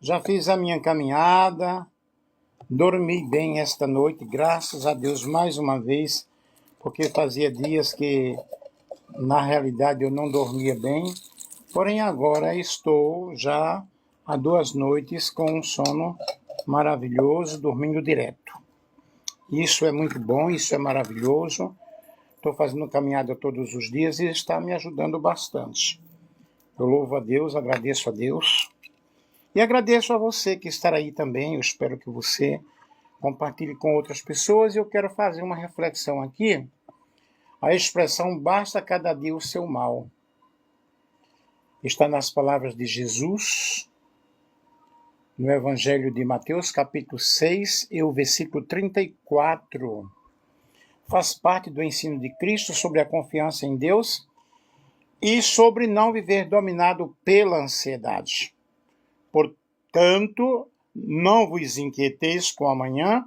Já fiz a minha caminhada, dormi bem esta noite, graças a Deus mais uma vez, porque fazia dias que na realidade eu não dormia bem, porém agora estou já há 2 noites com um sono maravilhoso, dormindo direto. Isso é muito bom, isso é maravilhoso. Estou fazendo caminhada todos os dias e está me ajudando bastante. Eu louvo a Deus, agradeço a Deus. E agradeço a você que está aí também. Eu espero que você compartilhe com outras pessoas. E eu quero fazer uma reflexão aqui. A expressão basta cada dia o seu mal está nas palavras de Jesus, no Evangelho de Mateus, capítulo 6, e o versículo 34. Faz parte do ensino de Cristo sobre a confiança em Deus e sobre não viver dominado pela ansiedade. Portanto, não vos inquieteis com o amanhã,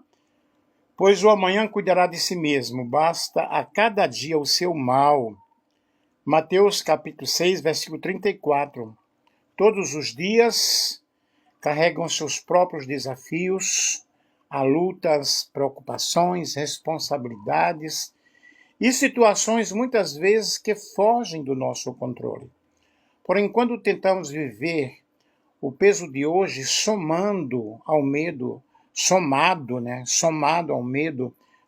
pois o amanhã cuidará de si mesmo, basta a cada dia o seu mal. Mateus capítulo 6, versículo 34. Todos os dias carregam seus próprios desafios, há lutas, preocupações, responsabilidades e situações muitas vezes que fogem do nosso controle. Porém, quando tentamos viver o peso de hoje somado ao medo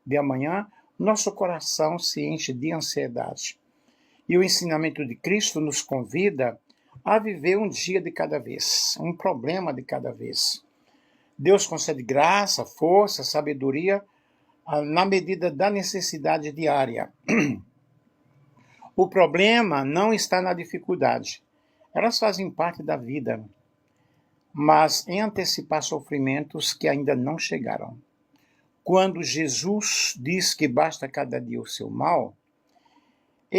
de amanhã, nosso coração se enche de ansiedade. E o ensinamento de Cristo nos convida a viver um dia de cada vez, um problema de cada vez. Deus concede graça, força, sabedoria na medida da necessidade diária. O problema não está na dificuldade. Elas fazem parte da vida, mas em antecipar sofrimentos que ainda não chegaram. Quando Jesus diz que basta cada dia o seu mal,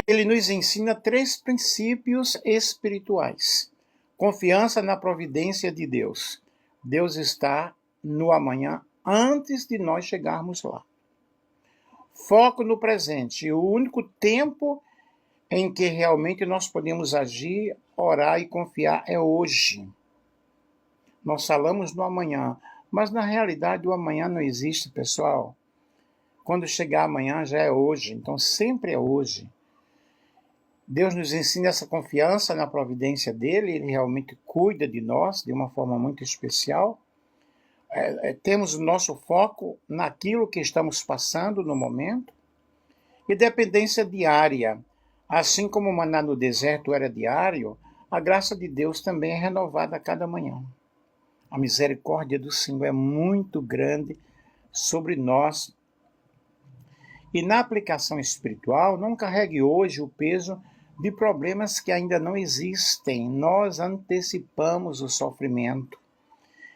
ele nos ensina 3 princípios espirituais. Confiança na providência de Deus. Deus está no amanhã antes de nós chegarmos lá. Foco no presente. O único tempo em que realmente nós podemos agir, orar e confiar é hoje. Nós falamos no amanhã, mas na realidade o amanhã não existe, pessoal. Quando chegar amanhã já é hoje, então sempre é hoje. Deus nos ensina essa confiança na providência dele, ele realmente cuida de nós de uma forma muito especial. Temos o nosso foco naquilo que estamos passando no momento e dependência diária. Assim como o maná no deserto era diário, a graça de Deus também é renovada a cada manhã. A misericórdia do Senhor é muito grande sobre nós. E na aplicação espiritual, não carregue hoje o peso de problemas que ainda não existem. Nós antecipamos o sofrimento.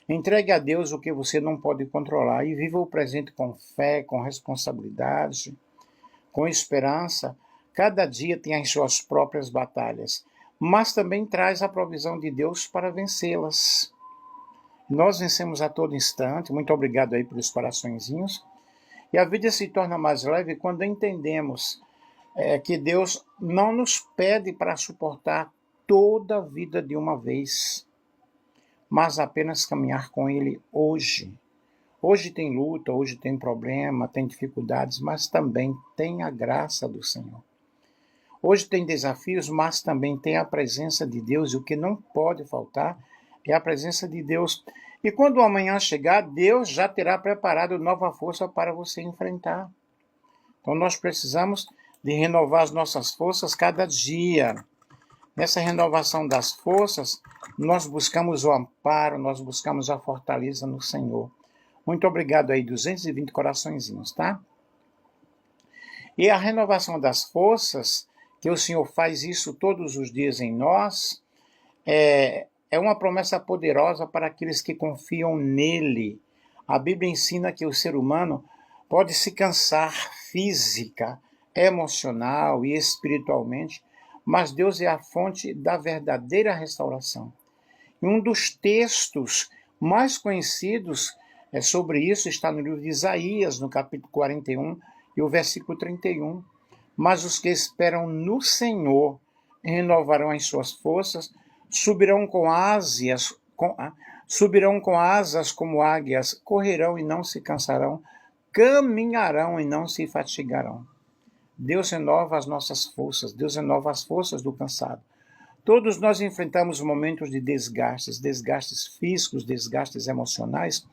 Entregue a Deus o que você não pode controlar e viva o presente com fé, com responsabilidade, com esperança. Cada dia tem as suas próprias batalhas, mas também traz a provisão de Deus para vencê-las. Nós vencemos a todo instante. Muito obrigado aí pelos coraçõezinhos. E a vida se torna mais leve quando entendemos que Deus não nos pede para suportar toda a vida de uma vez, mas apenas caminhar com Ele hoje. Hoje tem luta, hoje tem problema, tem dificuldades, mas também tem a graça do Senhor. Hoje tem desafios, mas também tem a presença de Deus, e o que não pode faltar é a presença de Deus. E quando o amanhã chegar, Deus já terá preparado nova força para você enfrentar. Então nós precisamos de renovar as nossas forças cada dia. Nessa renovação das forças, nós buscamos o amparo, nós buscamos a fortaleza no Senhor. Muito obrigado aí, 220 coraçõezinhos, tá? E a renovação das forças, que o Senhor faz isso todos os dias em nós, é uma promessa poderosa para aqueles que confiam nele. A Bíblia ensina que o ser humano pode se cansar física, emocional e espiritualmente, mas Deus é a fonte da verdadeira restauração. E um dos textos mais conhecidos sobre isso está no livro de Isaías, no capítulo 41 e o versículo 31. Mas os que esperam no Senhor renovarão as suas forças, Subirão com asas como águias, correrão e não se cansarão, caminharão e não se fatigarão. Deus renova as nossas forças, Deus renova as forças do cansado. Todos nós enfrentamos momentos de desgastes físicos, desgastes emocionais,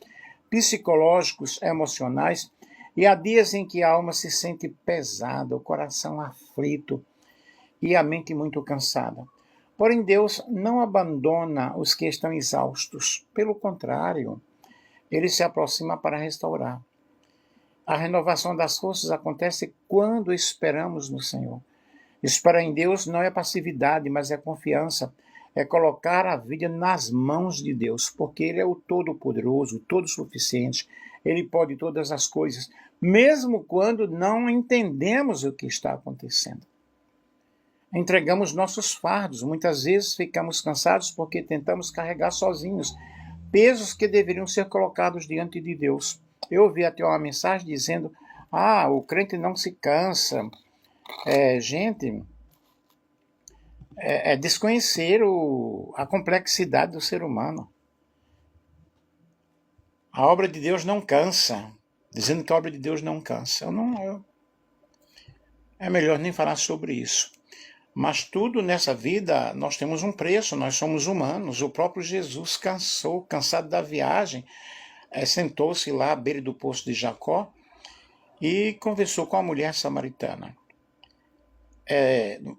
psicológicos, emocionais, e há dias em que a alma se sente pesada, o coração aflito e a mente muito cansada. Porém, Deus não abandona os que estão exaustos. Pelo contrário, Ele se aproxima para restaurar. A renovação das forças acontece quando esperamos no Senhor. Esperar em Deus não é passividade, mas é confiança. É colocar a vida nas mãos de Deus, porque Ele é o Todo-Poderoso, o Todo-Suficiente. Ele pode todas as coisas, mesmo quando não entendemos o que está acontecendo. Entregamos nossos fardos. Muitas vezes ficamos cansados porque tentamos carregar sozinhos pesos que deveriam ser colocados diante de Deus. Eu ouvi até uma mensagem dizendo: o crente não se cansa. Gente, é desconhecer a complexidade do ser humano. A obra de Deus não cansa. Dizendo que a obra de Deus não cansa. É melhor nem falar sobre isso. Mas tudo nessa vida, nós temos um preço, nós somos humanos. O próprio Jesus cansado da viagem, sentou-se lá à beira do poço de Jacó e conversou com a mulher samaritana.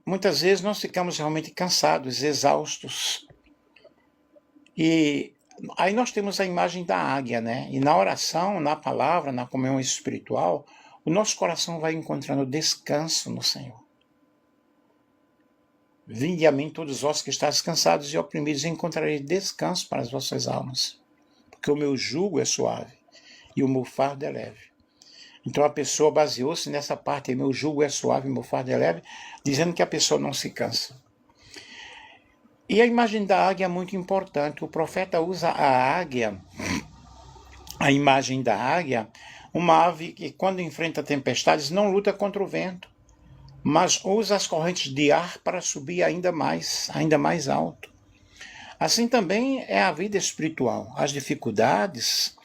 Muitas vezes nós ficamos realmente cansados, exaustos. E aí nós temos a imagem da águia, né? E na oração, na palavra, na comunhão espiritual, o nosso coração vai encontrando descanso no Senhor. Vinde a mim todos vós que estáis cansados e oprimidos, e encontrareis descanso para as vossas almas. Porque o meu jugo é suave e o meu fardo é leve. Então a pessoa baseou-se nessa parte, meu jugo é suave e meu fardo é leve, dizendo que a pessoa não se cansa. E a imagem da águia é muito importante. O profeta usa a imagem da águia, uma ave que quando enfrenta tempestades não luta contra o vento, mas usa as correntes de ar para subir ainda mais alto. Assim também é a vida espiritual. As dificuldades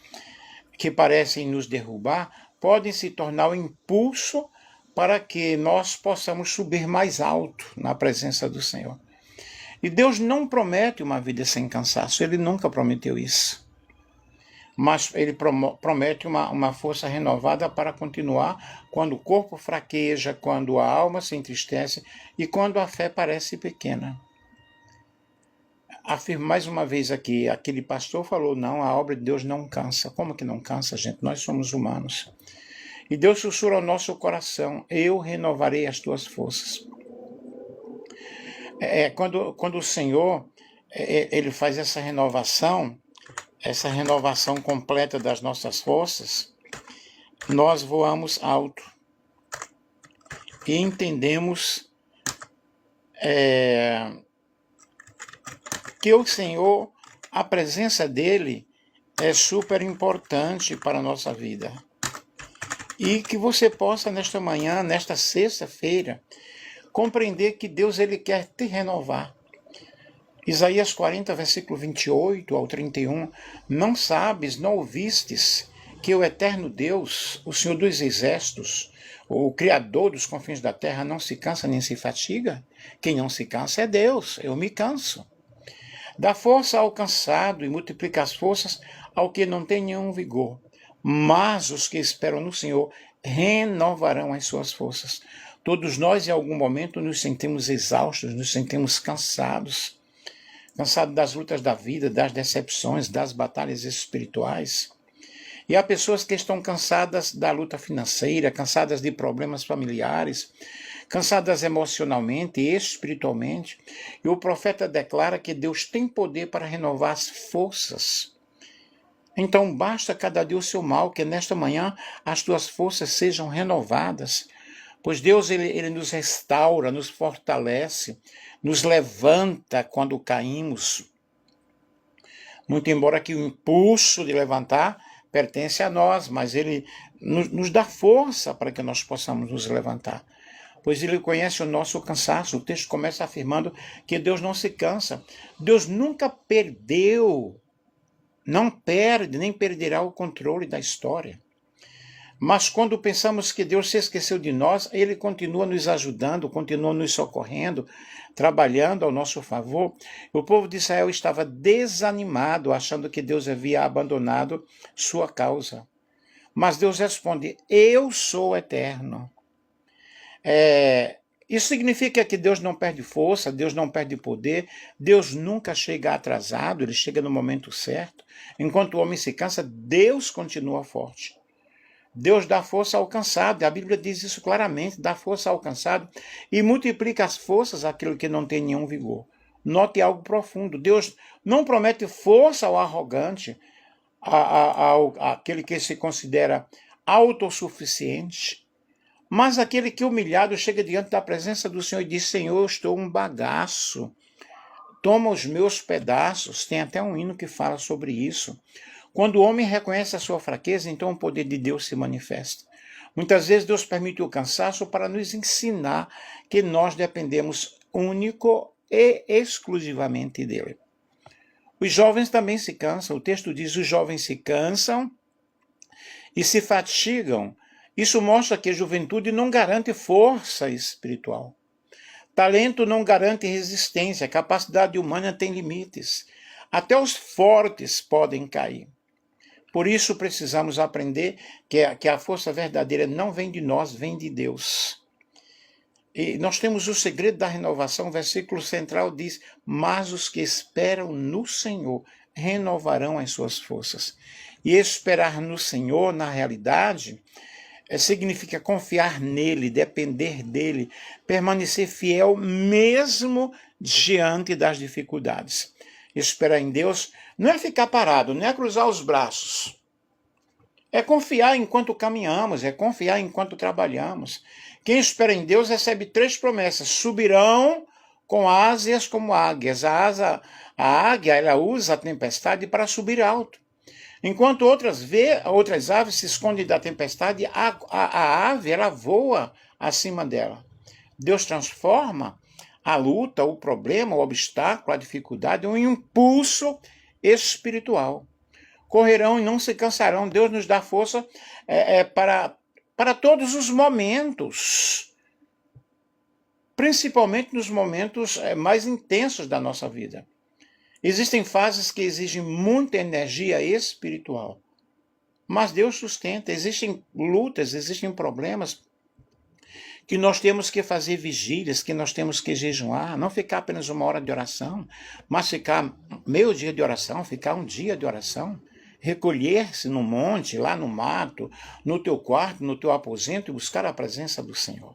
que parecem nos derrubar podem se tornar um impulso para que nós possamos subir mais alto na presença do Senhor. E Deus não promete uma vida sem cansaço, Ele nunca prometeu isso. Mas Ele promete uma força renovada para continuar quando o corpo fraqueja, quando a alma se entristece e quando a fé parece pequena. Afirmo mais uma vez aqui, aquele pastor falou, não, a obra de Deus não cansa. Como que não cansa, gente? Nós somos humanos. E Deus sussurra ao nosso coração, eu renovarei as tuas forças. Quando o Senhor ele faz essa renovação completa das nossas forças, nós voamos alto e entendemos que o Senhor, a presença dele é super importante para a nossa vida. E que você possa nesta manhã, nesta sexta-feira, compreender que Deus ele quer te renovar. Isaías 40, versículo 28 ao 31, não sabes, não ouvistes que o eterno Deus, o Senhor dos exércitos, o Criador dos confins da terra, não se cansa nem se fatiga? Quem não se cansa é Deus, eu me canso. Dá força ao cansado e multiplica as forças ao que não tem nenhum vigor. Mas os que esperam no Senhor renovarão as suas forças. Todos nós, em algum momento, nos sentimos exaustos, nos sentimos cansados das lutas da vida, das decepções, das batalhas espirituais. E há pessoas que estão cansadas da luta financeira, cansadas de problemas familiares, cansadas emocionalmente e espiritualmente. E o profeta declara que Deus tem poder para renovar as forças. Então basta cada dia o seu mal, que nesta manhã as tuas forças sejam renovadas. Pois Deus ele nos restaura, nos fortalece, nos levanta quando caímos. Muito embora que o impulso de levantar pertence a nós, mas ele nos dá força para que nós possamos nos levantar. pois ele conhece o nosso cansaço. O texto começa afirmando que Deus não se cansa. Deus nunca perdeu, não perde, nem perderá o controle da história. Mas quando pensamos que Deus se esqueceu de nós, Ele continua nos ajudando, continua nos socorrendo, trabalhando ao nosso favor. O povo de Israel estava desanimado, achando que Deus havia abandonado sua causa. Mas Deus responde: eu sou eterno. Isso significa que Deus não perde força, Deus não perde poder, Deus nunca chega atrasado, Ele chega no momento certo. Enquanto o homem se cansa, Deus continua forte. Deus dá força ao cansado, a Bíblia diz isso claramente, dá força ao cansado e multiplica as forças àquele que não tem nenhum vigor. Note algo profundo, Deus não promete força ao arrogante, àquele que se considera autossuficiente, mas aquele que humilhado chega diante da presença do Senhor e diz: Senhor, eu estou um bagaço, toma os meus pedaços. Tem até um hino que fala sobre isso. Quando o homem reconhece a sua fraqueza, então o poder de Deus se manifesta. Muitas vezes Deus permite o cansaço para nos ensinar que nós dependemos único e exclusivamente dele. Os jovens também se cansam. O texto diz: os jovens se cansam e se fatigam. Isso mostra que a juventude não garante força espiritual. Talento não garante resistência. A capacidade humana tem limites. Até os fortes podem cair. Por isso precisamos aprender que a força verdadeira não vem de nós, vem de Deus. E nós temos o segredo da renovação. O versículo central diz: mas os que esperam no Senhor renovarão as suas forças. E esperar no Senhor, na realidade, significa confiar nele, depender dele, permanecer fiel mesmo diante das dificuldades. Esperar em Deus não é ficar parado, não é cruzar os braços. É confiar enquanto caminhamos, é confiar enquanto trabalhamos. Quem espera em Deus recebe 3 promessas: subirão com asas como águias. A águia, ela usa a tempestade para subir alto. Enquanto outras aves se escondem da tempestade, a ave, ela voa acima dela. Deus transforma a luta, o problema, o obstáculo, a dificuldade, um impulso espiritual. Correrão e não se cansarão. Deus nos dá força para todos os momentos, principalmente nos momentos mais intensos da nossa vida. Existem fases que exigem muita energia espiritual, mas Deus sustenta. Existem lutas, existem problemas que nós temos que fazer vigílias, que nós temos que jejuar, não ficar apenas 1 hora de oração, mas ficar meio dia de oração, ficar 1 dia de oração, recolher-se no monte, lá no mato, no teu quarto, no teu aposento e buscar a presença do Senhor.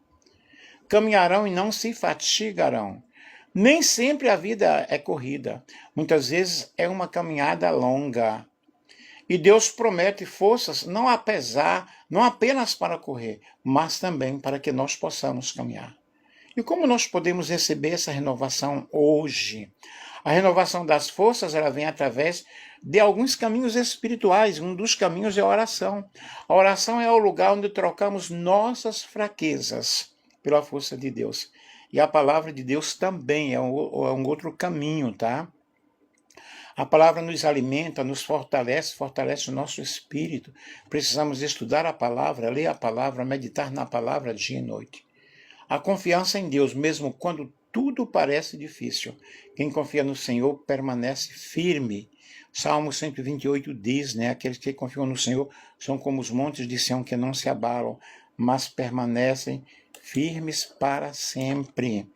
Caminharão e não se fatigarão. Nem sempre a vida é corrida, muitas vezes é uma caminhada longa. E Deus promete forças não apenas para correr, mas também para que nós possamos caminhar. E como nós podemos receber essa renovação hoje? A renovação das forças, ela vem através de alguns caminhos espirituais. Um dos caminhos é a oração. A oração é o lugar onde trocamos nossas fraquezas pela força de Deus. E a palavra de Deus também é um outro caminho, tá? A palavra nos alimenta, nos fortalece o nosso espírito. Precisamos estudar a palavra, ler a palavra, meditar na palavra dia e noite. A confiança em Deus, mesmo quando tudo parece difícil. Quem confia no Senhor permanece firme. Salmo 128 diz, aqueles que confiam no Senhor são como os montes de Sião que não se abalam, mas permanecem firmes para sempre.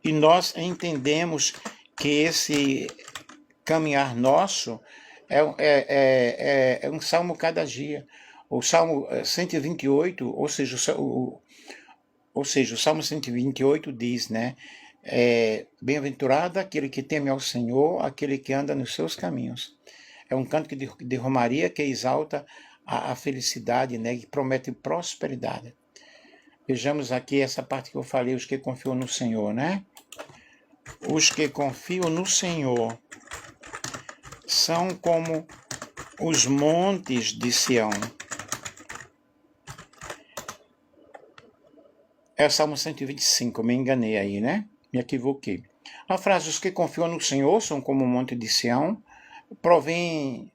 E nós entendemos que esse caminhar nosso é um salmo cada dia. O Salmo 128, ou seja, o Salmo 128 diz, bem-aventurado aquele que teme ao Senhor, aquele que anda nos seus caminhos. É um canto de romaria que exalta a felicidade, que promete prosperidade. Vejamos aqui essa parte que eu falei, os que confiam no Senhor, Os que confiam no Senhor são como os montes de Sião. É o Salmo 125, me enganei aí, né? Me equivoquei. A frase, os que confiam no Senhor são como o monte de Sião, provém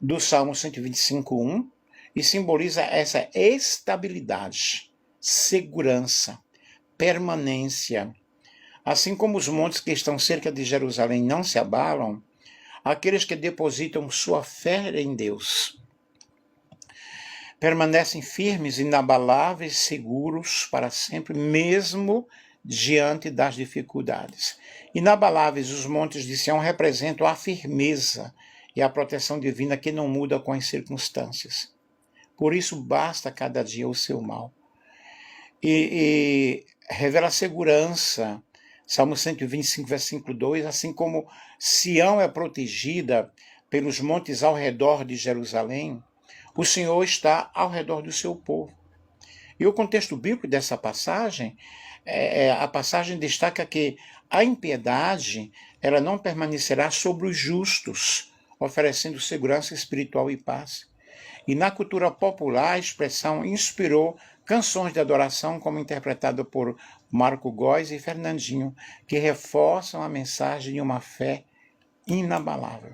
do Salmo 125:1 e simboliza essa estabilidade, segurança, permanência. Assim como os montes que estão cerca de Jerusalém não se abalam, aqueles que depositam sua fé em Deus permanecem firmes, inabaláveis, seguros para sempre, mesmo diante das dificuldades. Inabaláveis, os montes de Sião representam a firmeza e a proteção divina que não muda com as circunstâncias. Por isso basta cada dia o seu mal. E revela segurança. Salmo 125, versículo 2, assim como Sião é protegida pelos montes ao redor de Jerusalém, o Senhor está ao redor do seu povo. E o contexto bíblico dessa passagem, a passagem destaca que a impiedade ela não permanecerá sobre os justos, oferecendo segurança espiritual e paz. E na cultura popular, a expressão inspirou canções de adoração, como interpretada por Marco Góes e Fernandinho, que reforçam a mensagem de uma fé inabalável.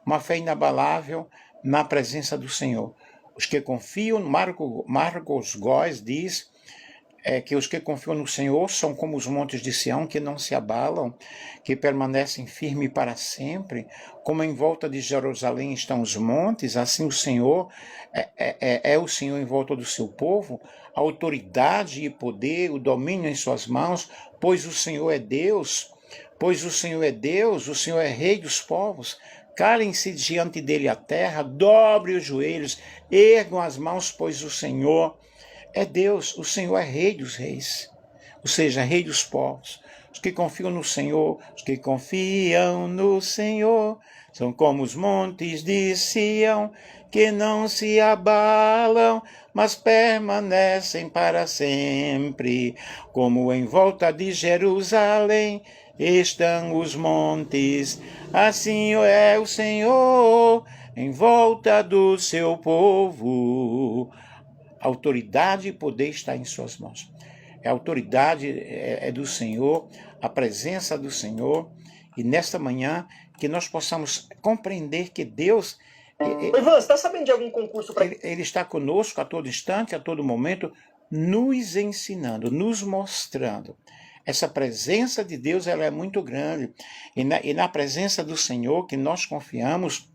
Uma fé inabalável na presença do Senhor. Os que confiam, Marcos Góes diz que os que confiam no Senhor são como os montes de Sião, que não se abalam, que permanecem firmes para sempre. Como em volta de Jerusalém estão os montes, assim o Senhor é o Senhor em volta do seu povo, a autoridade e poder, o domínio em suas mãos, pois o Senhor é Deus, o Senhor é Rei dos povos. Calem-se diante dele a terra, dobre os joelhos, ergam as mãos, pois o Senhor é Deus, o Senhor é Rei dos reis, ou seja, Rei dos povos. Os que confiam no Senhor, são como os montes de Sião, que não se abalam, mas permanecem para sempre, como em volta de Jerusalém estão os montes, assim é o Senhor em volta do seu povo. Autoridade e poder está em suas mãos. A autoridade é do Senhor, a presença do Senhor, e nesta manhã que nós possamos compreender que Deus... Ivan, você está sabendo de algum concurso para... Ele está conosco a todo instante, a todo momento, nos ensinando, nos mostrando. Essa presença de Deus ela é muito grande. E na presença do Senhor, que nós confiamos,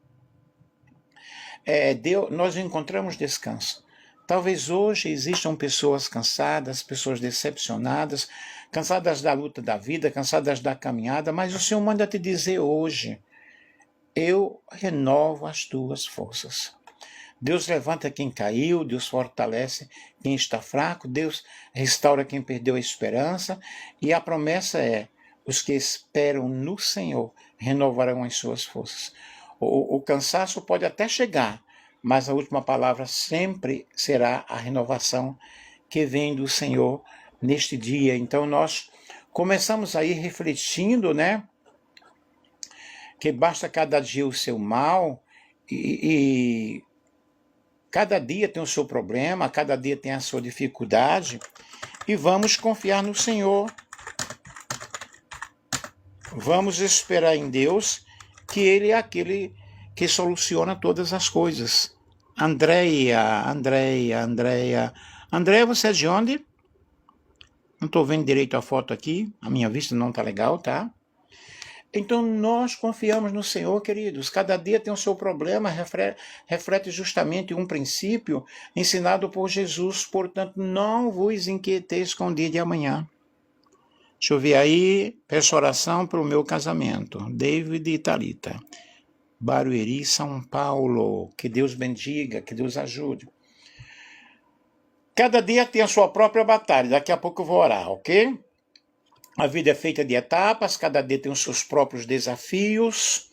nós encontramos descanso. Talvez hoje existam pessoas cansadas, pessoas decepcionadas, cansadas da luta da vida, cansadas da caminhada, mas o Senhor manda te dizer hoje, eu renovo as tuas forças. Deus levanta quem caiu, Deus fortalece quem está fraco, Deus restaura quem perdeu a esperança, e a promessa é, os que esperam no Senhor renovarão as suas forças. O cansaço pode até chegar, mas a última palavra sempre será a renovação que vem do Senhor neste dia. Então nós começamos aí refletindo, né, que basta cada dia o seu mal, e cada dia tem o seu problema, cada dia tem a sua dificuldade, e vamos confiar no Senhor. Vamos esperar em Deus, que Ele é aquele que soluciona todas as coisas. Andréia, você é de onde? Não estou vendo direito a foto aqui, a minha vista não está legal, tá? Então nós confiamos no Senhor, queridos. Cada dia tem o seu problema, reflete justamente um princípio ensinado por Jesus. Portanto, não vos inquieteis com o dia de amanhã. Deixa eu ver aí, peço oração para o meu casamento. David e Thalita. Barueri, São Paulo. Que Deus bendiga, que Deus ajude. Cada dia tem a sua própria batalha. Daqui a pouco eu vou orar, ok? A vida é feita de etapas, cada dia tem os seus próprios desafios.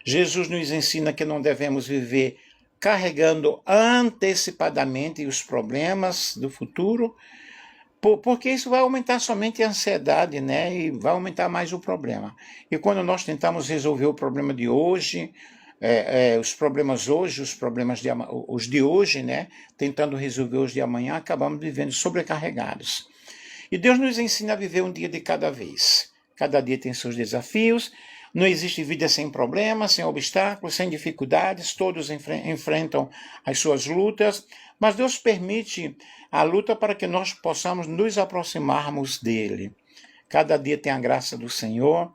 Jesus nos ensina que não devemos viver carregando antecipadamente os problemas do futuro, porque isso vai aumentar somente a ansiedade, né? E vai aumentar mais o problema. E quando nós tentamos resolver o problema de hoje, os problemas hoje, os de hoje, né? Tentando resolver os de amanhã, acabamos vivendo sobrecarregados. E Deus nos ensina a viver um dia de cada vez. Cada dia tem seus desafios. Não existe vida sem problemas, sem obstáculos, sem dificuldades. Todos enfrentam as suas lutas. Mas Deus permite a luta para que nós possamos nos aproximarmos dele. Cada dia tem a graça do Senhor.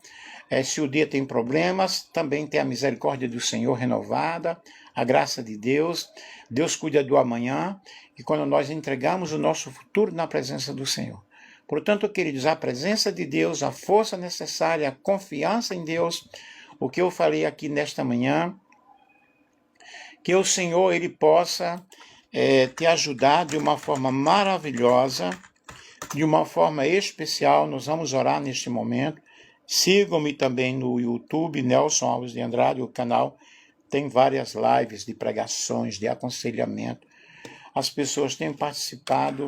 Se o dia tem problemas, também tem a misericórdia do Senhor renovada, a graça de Deus. Deus cuida do amanhã e quando nós entregamos o nosso futuro na presença do Senhor. Portanto, queridos, a presença de Deus, a força necessária, a confiança em Deus, o que eu falei aqui nesta manhã, que o Senhor ele possa te ajudar de uma forma maravilhosa, de uma forma especial. Nós vamos orar neste momento. Sigam-me também no YouTube, Nelson Alves de Andrade, o canal tem várias lives de pregações, de aconselhamento. As pessoas têm participado.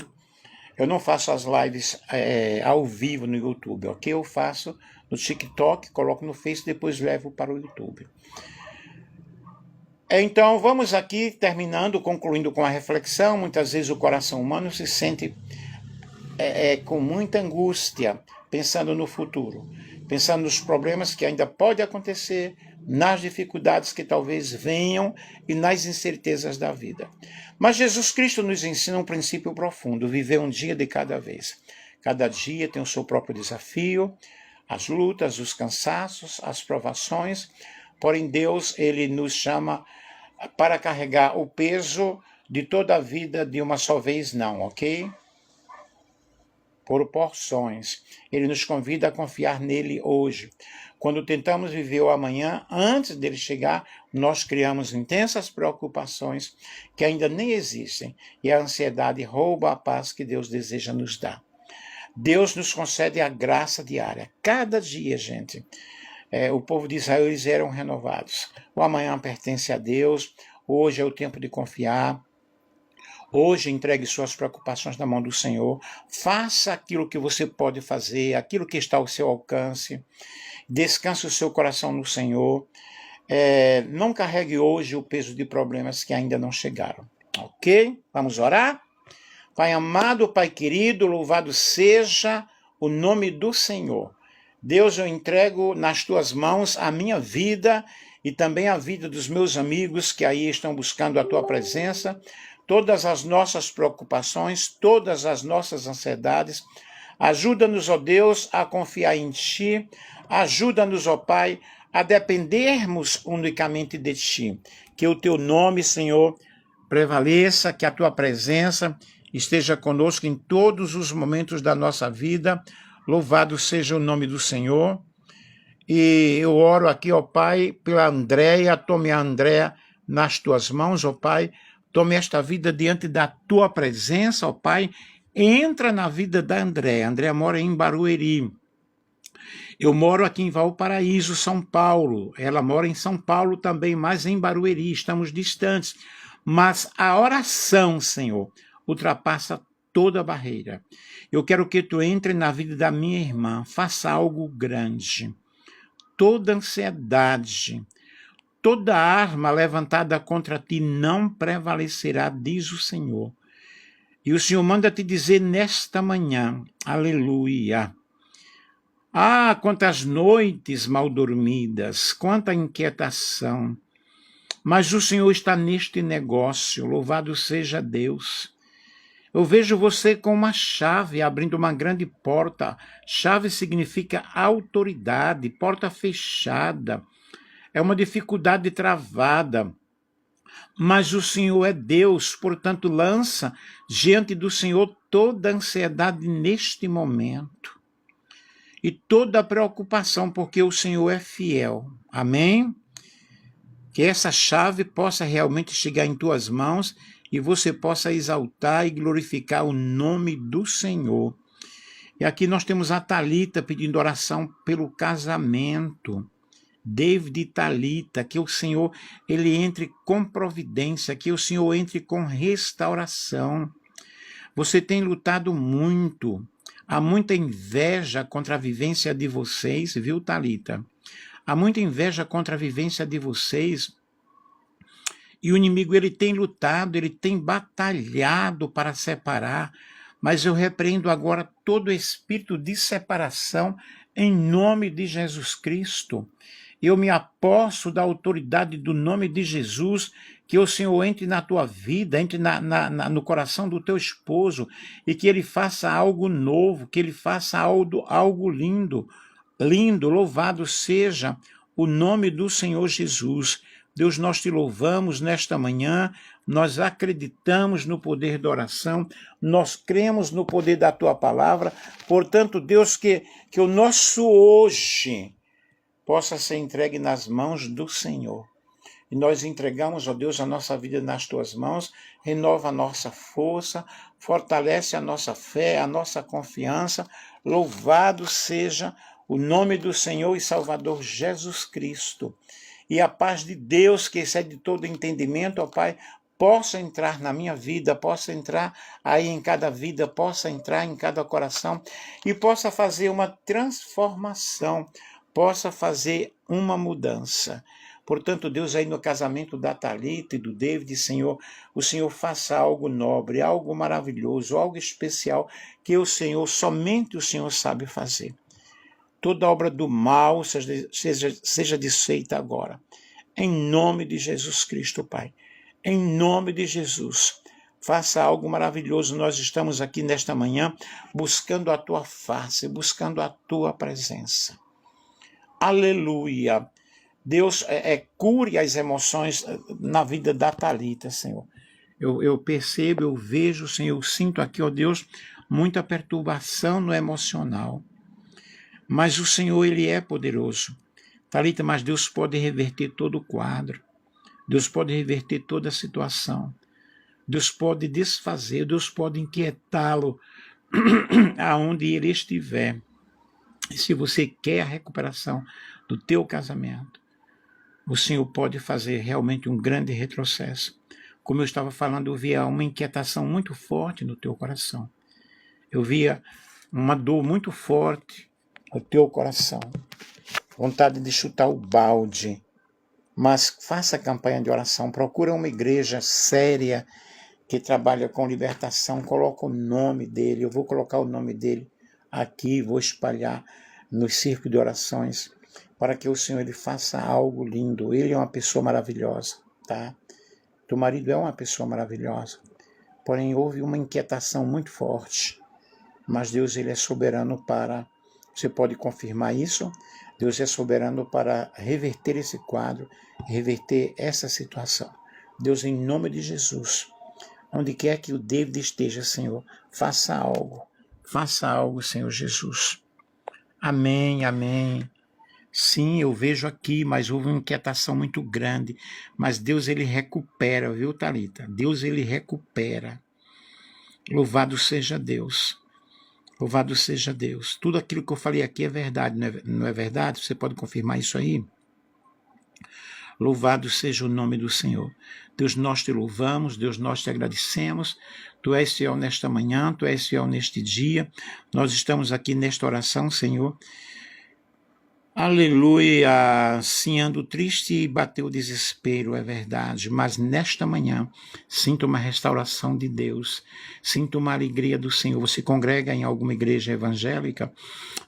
Eu não faço as lives ao vivo no YouTube, ok? Eu faço no TikTok, coloco no Face, depois levo para o YouTube. Então, vamos aqui, terminando, concluindo com a reflexão. Muitas vezes o coração humano se sente com muita angústia, pensando no futuro, pensando nos problemas que ainda podem acontecer, nas dificuldades que talvez venham e nas incertezas da vida. Mas Jesus Cristo nos ensina um princípio profundo, viver um dia de cada vez. Cada dia tem o seu próprio desafio, as lutas, os cansaços, as provações, porém Deus ele nos chama para carregar o peso de toda a vida de uma só vez, não, ok? Por porções. Ele nos convida a confiar nele hoje. Quando tentamos viver o amanhã, antes dele chegar, nós criamos intensas preocupações que ainda nem existem, e a ansiedade rouba a paz que Deus deseja nos dar. Deus nos concede a graça diária. Cada dia, gente, o povo de Israel, eles eram renovados. O amanhã pertence a Deus, hoje é o tempo de confiar. Hoje entregue suas preocupações na mão do Senhor. Faça aquilo que você pode fazer, aquilo que está ao seu alcance. Descanse o seu coração no Senhor. Não carregue hoje o peso de problemas que ainda não chegaram. Ok? Vamos orar? Pai amado, Pai querido, louvado seja o nome do Senhor. Deus, eu entrego nas tuas mãos a minha vida e também a vida dos meus amigos que aí estão buscando a tua presença. Todas as nossas preocupações, todas as nossas ansiedades. Ajuda-nos, ó Deus, a confiar em Ti. Ajuda-nos, ó Pai, a dependermos unicamente de Ti. Que o Teu nome, Senhor, prevaleça, que a Tua presença esteja conosco em todos os momentos da nossa vida. Louvado seja o nome do Senhor. E eu oro aqui, ó Pai, pela Andréia. Tome a Andréia nas Tuas mãos, ó Pai. Tome esta vida diante da Tua presença, ó Pai. Entra na vida da Andréia. Andréia mora em Barueri. Eu moro aqui em Valparaíso, São Paulo. Ela mora em São Paulo também, mas em Barueri. Estamos distantes. Mas a oração, Senhor, ultrapassa toda barreira. Eu quero que Tu entre na vida da minha irmã. Faça algo grande. Toda ansiedade, toda arma levantada contra ti não prevalecerá, diz o Senhor. E o Senhor manda te dizer nesta manhã, aleluia. Ah, quantas noites mal dormidas, quanta inquietação. Mas o Senhor está neste negócio, louvado seja Deus. Eu vejo você com uma chave abrindo uma grande porta. Chave significa autoridade, porta fechada. É uma dificuldade travada. Mas o Senhor é Deus, portanto, lança diante do Senhor toda a ansiedade neste momento. E toda a preocupação, porque o Senhor é fiel. Amém? Que essa chave possa realmente chegar em tuas mãos e você possa exaltar e glorificar o nome do Senhor. E aqui nós temos a Thalita pedindo oração pelo casamento. David e Thalita, que o Senhor ele entre com providência, que o Senhor entre com restauração. Você tem lutado muito, há muita inveja contra a vivência de vocês, viu, Thalita? Há muita inveja contra a vivência de vocês. E o inimigo ele tem lutado, ele tem batalhado para separar, mas eu repreendo agora todo espírito de separação em nome de Jesus Cristo. Eu me aposto da autoridade do nome de Jesus, que o Senhor entre na tua vida, entre no coração do teu esposo, e que ele faça algo novo, que ele faça algo lindo, louvado seja o nome do Senhor Jesus. Deus, nós te louvamos nesta manhã, nós acreditamos no poder da oração, nós cremos no poder da tua palavra, portanto, Deus, que o nosso hoje possa ser entregue nas mãos do Senhor. E nós entregamos, ó Deus, a nossa vida nas tuas mãos, renova a nossa força, fortalece a nossa fé, a nossa confiança. Louvado seja o nome do Senhor e Salvador Jesus Cristo. E a paz de Deus, que excede todo entendimento, ó Pai, possa entrar na minha vida, possa entrar aí em cada vida, possa entrar em cada coração e possa fazer uma transformação, possa fazer uma mudança. Portanto, Deus, aí no casamento da Thalita e do David, Senhor, o Senhor faça algo nobre, algo maravilhoso, algo especial, que somente o Senhor sabe fazer. Toda obra do mal seja desfeita agora. Em nome de Jesus Cristo, Pai. Em nome de Jesus. Faça algo maravilhoso. Nós estamos aqui nesta manhã buscando a tua face, buscando a tua presença. Aleluia. Deus, cure as emoções na vida da Thalita, Senhor. Eu percebo, eu vejo, Senhor, eu sinto aqui, ó Deus, muita perturbação no emocional. Mas o Senhor, Ele é poderoso. Thalita, mas Deus pode reverter todo o quadro. Deus pode reverter toda a situação. Deus pode desfazer, Deus pode inquietá-lo aonde ele estiver. E se você quer a recuperação do teu casamento, o Senhor pode fazer realmente um grande retrocesso. Como eu estava falando, eu via uma inquietação muito forte no teu coração. Eu via uma dor muito forte no teu coração. Vontade de chutar o balde. Mas faça campanha de oração. Procura uma igreja séria que trabalha com libertação. Coloca o nome dele. Eu vou colocar o nome dele aqui. Vou espalhar nos círculos de orações para que o Senhor ele faça algo lindo. Ele é uma pessoa maravilhosa, tá? Teu marido é uma pessoa maravilhosa. Porém, houve uma inquietação muito forte. Mas Deus ele é soberano para... Você pode confirmar isso? Deus é soberano para reverter esse quadro, reverter essa situação. Deus, em nome de Jesus, onde quer que o David esteja, Senhor, faça algo, Senhor Jesus. Amém, amém. Sim, eu vejo aqui, mas houve uma inquietação muito grande, mas Deus, ele recupera, viu, Thalita? Deus, ele recupera. Louvado seja Deus. Louvado seja Deus. Tudo aquilo que eu falei aqui é verdade, não é verdade? Você pode confirmar isso aí? Louvado seja o nome do Senhor. Deus, nós te louvamos, Deus, nós te agradecemos. Tu és fiel nesta manhã, tu és fiel neste dia. Nós estamos aqui nesta oração, Senhor. Aleluia. Sim, ando triste e bateu o desespero, é verdade. Mas nesta manhã, sinto uma restauração de Deus. Sinto uma alegria do Senhor. Você congrega em alguma igreja evangélica?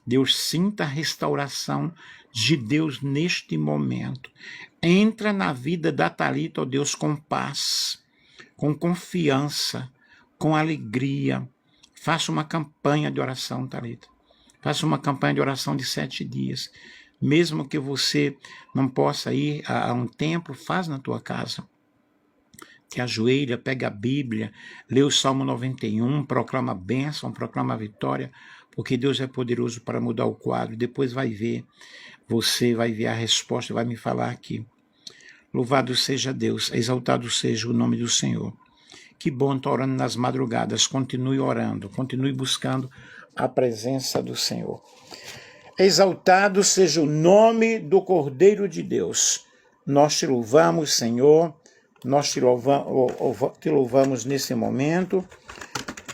Deus, sinta a restauração de Deus neste momento. Entra na vida da Thalita, ó Deus, com paz, com confiança, com alegria. Faça uma campanha de oração, Thalita. Faça uma campanha de oração de 7 dias. Mesmo que você não possa ir a um templo, faz na tua casa. Te ajoelha, pega a Bíblia, lê o Salmo 91, proclama a bênção, proclama a vitória, porque Deus é poderoso para mudar o quadro. Depois vai ver, você vai ver a resposta, vai me falar aqui. Louvado seja Deus, exaltado seja o nome do Senhor. Que bom estar orando nas madrugadas. Continue orando, continue buscando a presença do Senhor. Exaltado seja o nome do Cordeiro de Deus. Nós te louvamos, Senhor. Nós te louvamos nesse momento.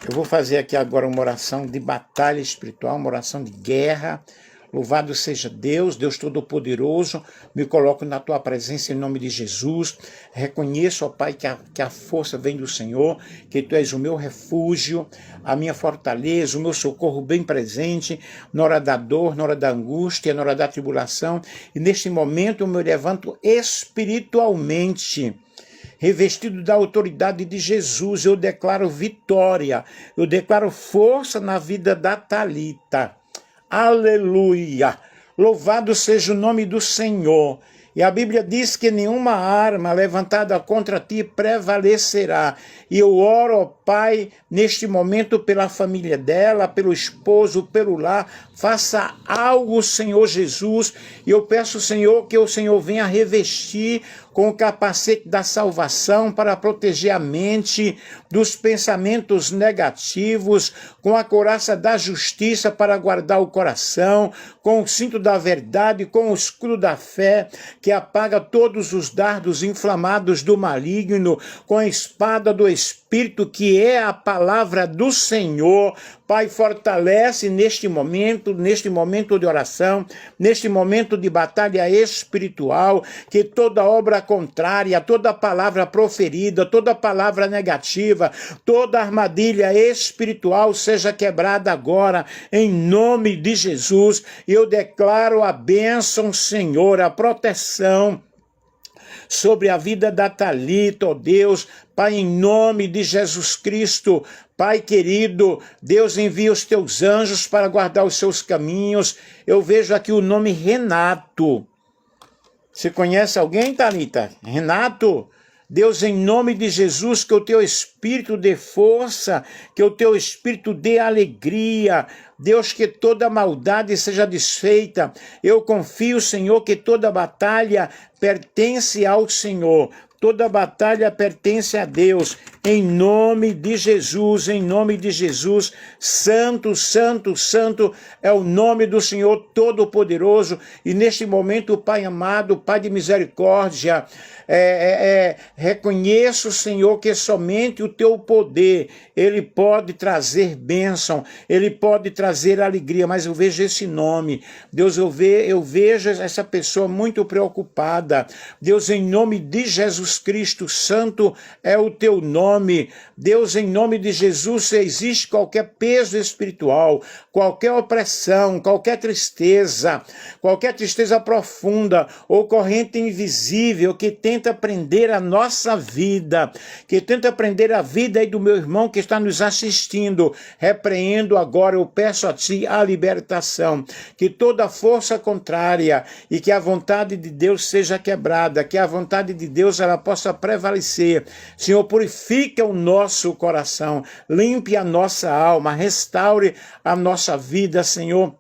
Eu vou fazer aqui agora uma oração de batalha espiritual, uma oração de guerra. Louvado seja Deus, Deus Todo-Poderoso, me coloco na tua presença em nome de Jesus. Reconheço, ó Pai, que a força vem do Senhor, que tu és o meu refúgio, a minha fortaleza, o meu socorro bem presente, na hora da dor, na hora da angústia, na hora da tribulação. E neste momento eu me levanto espiritualmente, revestido da autoridade de Jesus. Eu declaro vitória, eu declaro força na vida da Thalita. Aleluia! Louvado seja o nome do Senhor. E a Bíblia diz que nenhuma arma levantada contra ti prevalecerá. E eu oro, ó Pai, neste momento pela família dela, pelo esposo, pelo lar. Faça algo, Senhor Jesus. E eu peço, Senhor, que o Senhor venha revestir com o capacete da salvação para proteger a mente dos pensamentos negativos, com a couraça da justiça para guardar o coração, com o cinto da verdade, com o escudo da fé, que apaga todos os dardos inflamados do maligno, com a espada do Espírito, que é a palavra do Senhor. Pai, fortalece neste momento de oração, neste momento de batalha espiritual, que toda obra contrária, toda palavra proferida, toda palavra negativa, toda armadilha espiritual seja quebrada agora, em nome de Jesus. Eu declaro a bênção, Senhor, a proteção sobre a vida da Thalita, ó Deus, Pai, em nome de Jesus Cristo. Pai querido, Deus envia os teus anjos para guardar os seus caminhos. Eu vejo aqui o nome Renato. Você conhece alguém, Thalita? Renato? Deus, em nome de Jesus, que o teu espírito dê força, que o teu espírito dê alegria. Deus, que toda maldade seja desfeita. Eu confio, Senhor, que toda batalha pertence ao Senhor. Toda batalha pertence a Deus, em nome de Jesus, santo, santo, santo é o nome do Senhor Todo-Poderoso, e neste momento, Pai amado, Pai de misericórdia, reconheço, Senhor, que somente o teu poder, ele pode trazer bênção, ele pode trazer alegria, mas eu vejo esse nome, Deus, eu vejo essa pessoa muito preocupada, Deus, em nome de Jesus Cristo, santo é o teu nome, Deus, em nome de Jesus, se existe qualquer peso espiritual, qualquer opressão, qualquer tristeza profunda ou corrente invisível que tenta prender a nossa vida, que tenta prender a vida aí do meu irmão que está nos assistindo, repreendo agora, eu peço a ti a libertação, que toda força contrária e que a vontade de Deus seja quebrada, que a vontade de Deus ela possa prevalecer. Senhor, purifica o nosso coração, limpe a nossa alma, restaure a nossa vida, Senhor.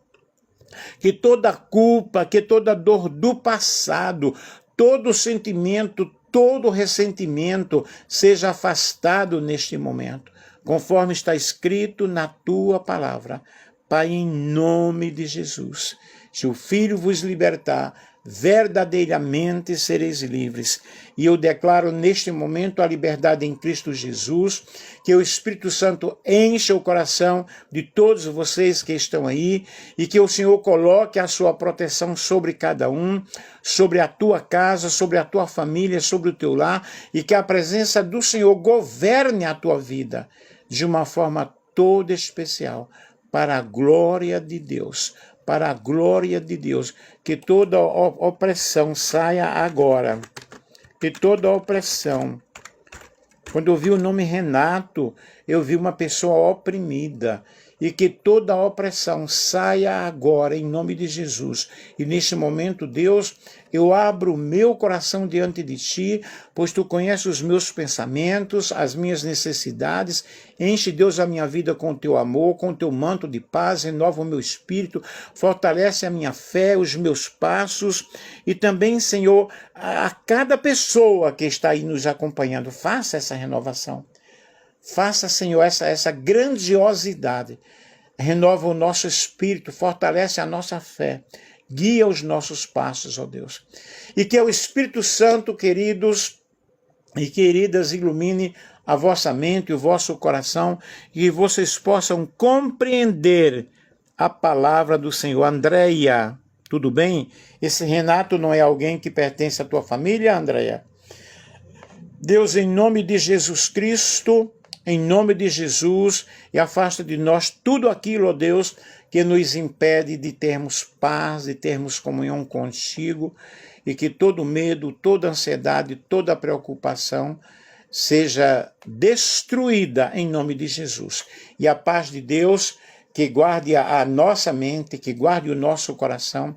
Que toda culpa, que toda dor do passado, todo sentimento, todo ressentimento seja afastado neste momento, conforme está escrito na tua palavra. Pai, em nome de Jesus, se o Filho vos libertar, verdadeiramente sereis livres. E eu declaro neste momento a liberdade em Cristo Jesus, que o Espírito Santo encha o coração de todos vocês que estão aí, e que o Senhor coloque a sua proteção sobre cada um, sobre a tua casa, sobre a tua família, sobre o teu lar, e que a presença do Senhor governe a tua vida de uma forma toda especial, para a glória de Deus. Para a glória de Deus, que toda opressão saia agora, que toda opressão. Quando eu vi o nome Renato, eu vi uma pessoa oprimida, e que toda opressão saia agora, em nome de Jesus. E neste momento, Deus, eu abro o meu coração diante de ti, pois tu conheces os meus pensamentos, as minhas necessidades. Enche, Deus, a minha vida com o teu amor, com o teu manto de paz, renova o meu espírito, fortalece a minha fé, os meus passos, e também, Senhor, a cada pessoa que está aí nos acompanhando, faça essa renovação. Faça, Senhor, essa grandiosidade. Renova o nosso espírito, fortalece a nossa fé, guia os nossos passos, ó Deus. E que o Espírito Santo, queridos e queridas, ilumine a vossa mente e o vosso coração, e vocês possam compreender a palavra do Senhor. Andréia, tudo bem? Esse Renato não é alguém que pertence à tua família, Andréia? Deus, em nome de Jesus Cristo, em nome de Jesus, e afasta de nós tudo aquilo, ó Deus, que nos impede de termos paz, de termos comunhão contigo, e que todo medo, toda ansiedade, toda preocupação seja destruída em nome de Jesus. E a paz de Deus, que guarde a nossa mente, que guarde o nosso coração,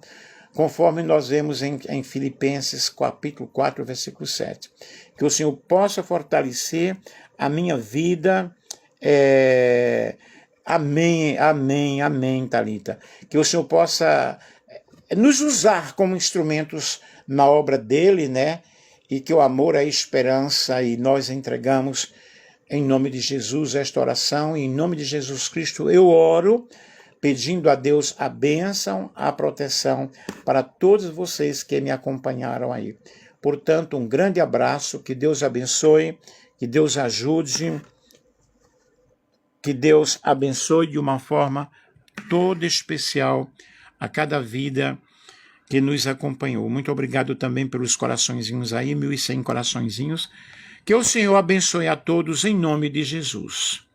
conforme nós vemos em Filipenses capítulo 4, versículo 7. Que o Senhor possa fortalecer a minha vida. Amém, amém, amém, Thalita. Que o Senhor possa nos usar como instrumentos na obra dele, né? E que o amor é a esperança, e nós entregamos em nome de Jesus esta oração, e em nome de Jesus Cristo eu oro, pedindo a Deus a bênção, a proteção para todos vocês que me acompanharam aí. Portanto, um grande abraço, que Deus abençoe, que Deus ajude, que Deus abençoe de uma forma toda especial a cada vida que nos acompanhou. Muito obrigado também pelos coraçõezinhos aí, 1.100 coraçõezinhos. Que o Senhor abençoe a todos em nome de Jesus.